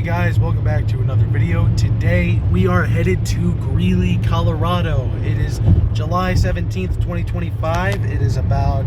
guys, welcome back to another video. Today we are headed to Greeley, Colorado. It is July 17th, 2025. It is about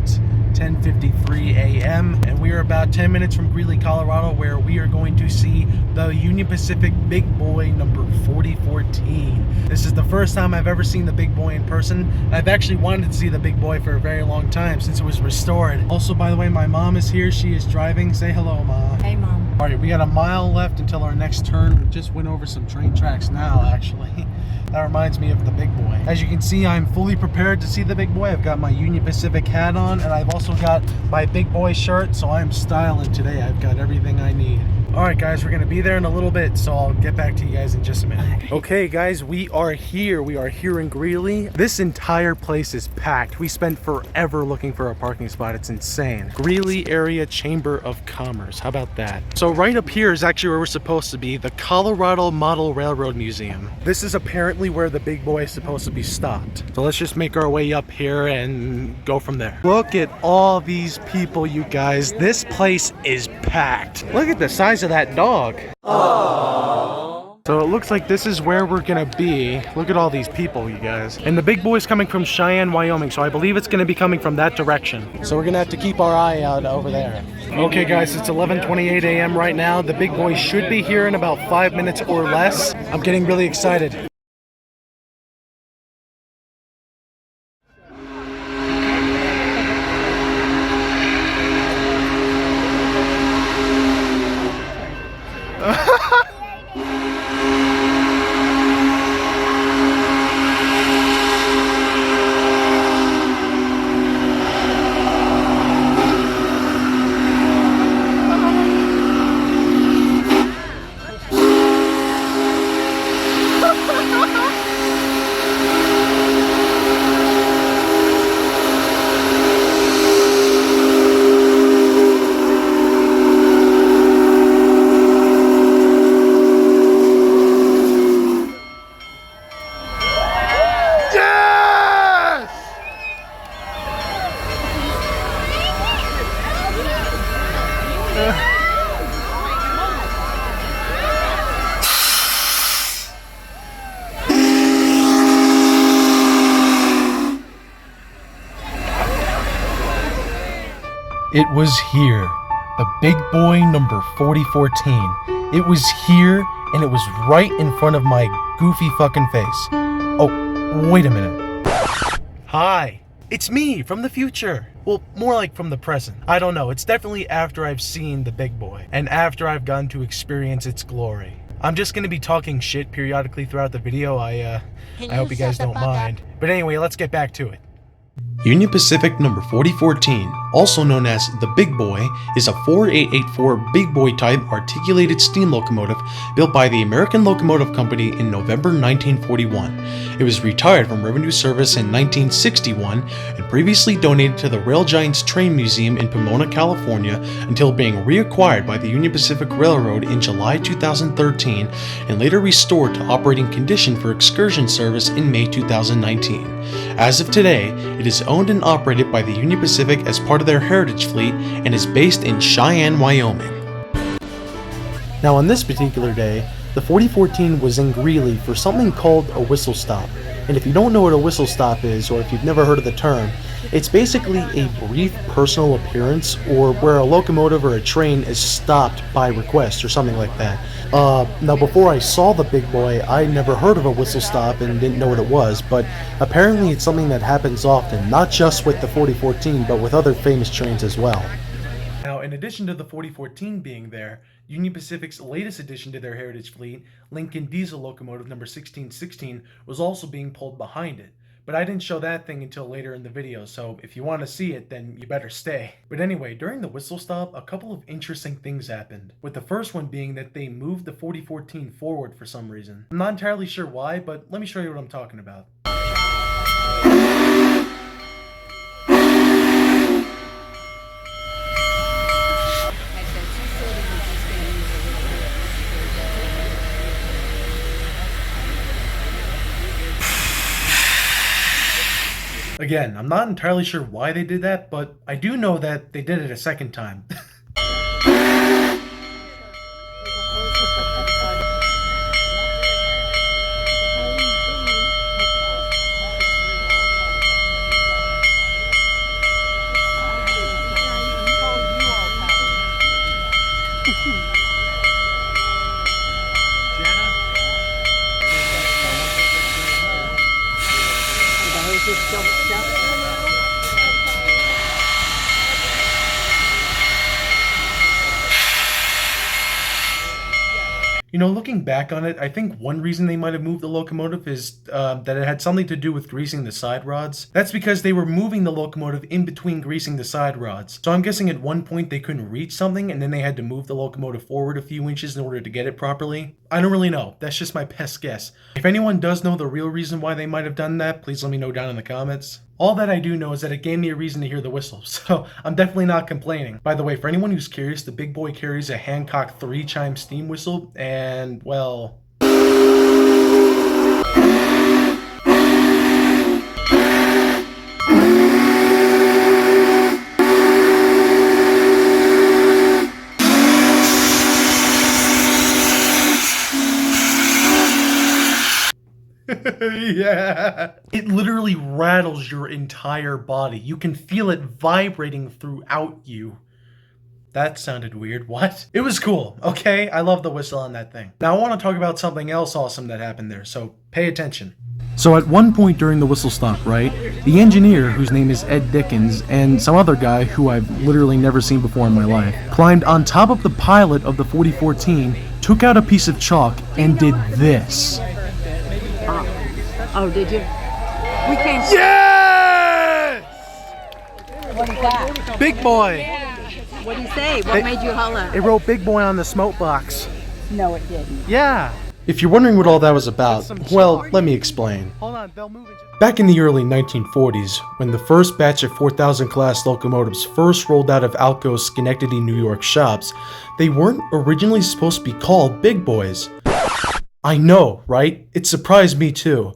10:53 a.m. and we are about 10 minutes from Greeley, Colorado, where we are going to see the Union Pacific Big Boy number 4014. This is the first time I've ever seen the Big Boy in person. I've actually wanted to see the Big Boy for a very long time since it was restored. Also, by the way, my mom is here. She is driving. Say hello, Mom. Hey, Mom. All right, we got a mile left until our next turn. We just went over some train tracks now, actually. That reminds me of the Big Boy. As you can see, I'm fully prepared to see the Big Boy. I've got my Union Pacific hat on, and I've also got my Big Boy shirt, so I'm styling today. I've got everything I need. All right, guys, we're gonna be there in a little bit, so I'll get back to you guys in just a minute. Okay, guys, we are here. We are here in Greeley. This entire place is packed. We spent forever looking for a parking spot. It's insane. Greeley Area Chamber of Commerce. How about that? So right up here is actually where we're supposed to be, the Colorado Model Railroad Museum. This is apparently where the Big Boy is supposed to be stopped. So let's just make our way up here and go from there. Look at all these people, you guys. This place is packed. Look at the size of that dog. Aww. So it looks like this is where we're gonna be. Look at all these people, you guys. And the Big Boy's coming from Cheyenne, Wyoming, so I believe it's gonna be coming from that direction. So we're gonna have to keep our eye out over there. Okay, guys, it's 11:28 a.m. right now. The Big Boy should be here in about 5 minutes or less. I'm getting really excited. It was here, the Big Boy number 4014. It was here, and it was right in front of my goofy fucking face. Oh, wait a minute. Hi, it's me from the future. Well, more like from the present. I don't know, it's definitely after I've seen the Big Boy, and after I've gotten to experience its glory. I'm just gonna be talking shit periodically throughout the video. I hope you guys don't mind. But anyway, let's get back to it. Union Pacific number 4014, also known as the Big Boy, is a 4884 Big Boy type articulated steam locomotive built by the American Locomotive Company in November 1941. It was retired from revenue service in 1961 and previously donated to the Rail Giants Train Museum in Pomona, California, until being reacquired by the Union Pacific Railroad in July 2013 and later restored to operating condition for excursion service in May 2019. As of today, it is owned and operated by the Union Pacific as part of their heritage fleet and is based in Cheyenne, Wyoming. Now on this particular day, the 4014 was in Greeley for something called a whistle stop. And if you don't know what a whistle stop is, or if you've never heard of the term, it's basically a brief personal appearance or where a locomotive or a train is stopped by request or something like that. Now before I saw the Big Boy, I never heard of a whistle stop and didn't know what it was, but apparently it's something that happens often, not just with the 4014, but with other famous trains as well. Now, in addition to the 4014 being there, Union Pacific's latest addition to their heritage fleet, Lincoln diesel locomotive number 1616, was also being pulled behind it. But I didn't show that thing until later in the video, so if you want to see it, then you better stay. But anyway, during the whistle stop, a couple of interesting things happened. With the first one being that they moved the 4014 forward for some reason. I'm not entirely sure why, but let me show you what I'm talking about. Again, I'm not entirely sure why they did that, but I do know that they did it a second time. You know, looking back on it, I think one reason they might have moved the locomotive is that it had something to do with greasing the side rods. That's because they were moving the locomotive in between greasing the side rods. So I'm guessing at one point they couldn't reach something and then they had to move the locomotive forward a few inches in order to get it properly. I don't really know. That's just my best guess. If anyone does know the real reason why they might have done that, please let me know down in the comments. All that I do know is that it gave me a reason to hear the whistle, so I'm definitely not complaining. By the way, for anyone who's curious, the big boy carries a Hancock 3-chime steam whistle, and, well... Yeah. It literally rattles your entire body. You can feel it vibrating throughout you. That sounded weird. What? It was cool, okay? I love the whistle on that thing. Now I want to talk about something else awesome that happened there, so pay attention. So at one point during the whistle stop, right, the engineer, whose name is Ed Dickens, and some other guy who I've literally never seen before in my life, climbed on top of the pilot of the 4014, took out a piece of chalk, and did this. Oh, did you? We came. Yes! What is that? Big boy! What did he say? What made you holler? It wrote big boy on the smoke box. No, it didn't. Yeah. If you're wondering what all that was about, well, let me explain. Hold on, they'll move it. Back in the early 1940s, when the first batch of 4000 class locomotives first rolled out of Alco's Schenectady, New York shops, they weren't originally supposed to be called big boys. I know, right? It surprised me too.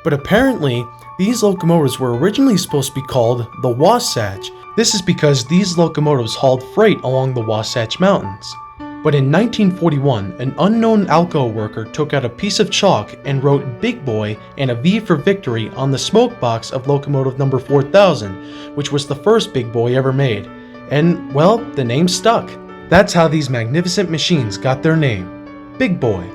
But apparently, these locomotives were originally supposed to be called the Wasatch. This is because these locomotives hauled freight along the Wasatch Mountains. But in 1941, an unknown Alco worker took out a piece of chalk and wrote Big Boy and a V for Victory on the smoke box of locomotive number 4000, which was the first Big Boy ever made. And, well, the name stuck. That's how these magnificent machines got their name. Big Boy.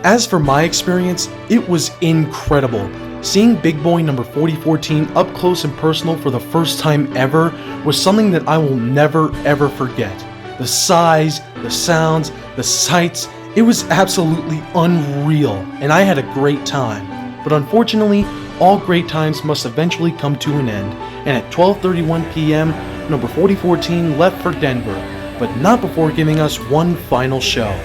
As for my experience, it was incredible. Seeing Big Boy number 4014 up close and personal for the first time ever was something that I will never ever forget. The size, the sounds, the sights, it was absolutely unreal, and I had a great time. But unfortunately, all great times must eventually come to an end, and at 12:31 p.m., number 4014 left for Denver, but not before giving us one final show.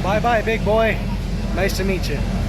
Bye bye, big boy. Nice to meet you.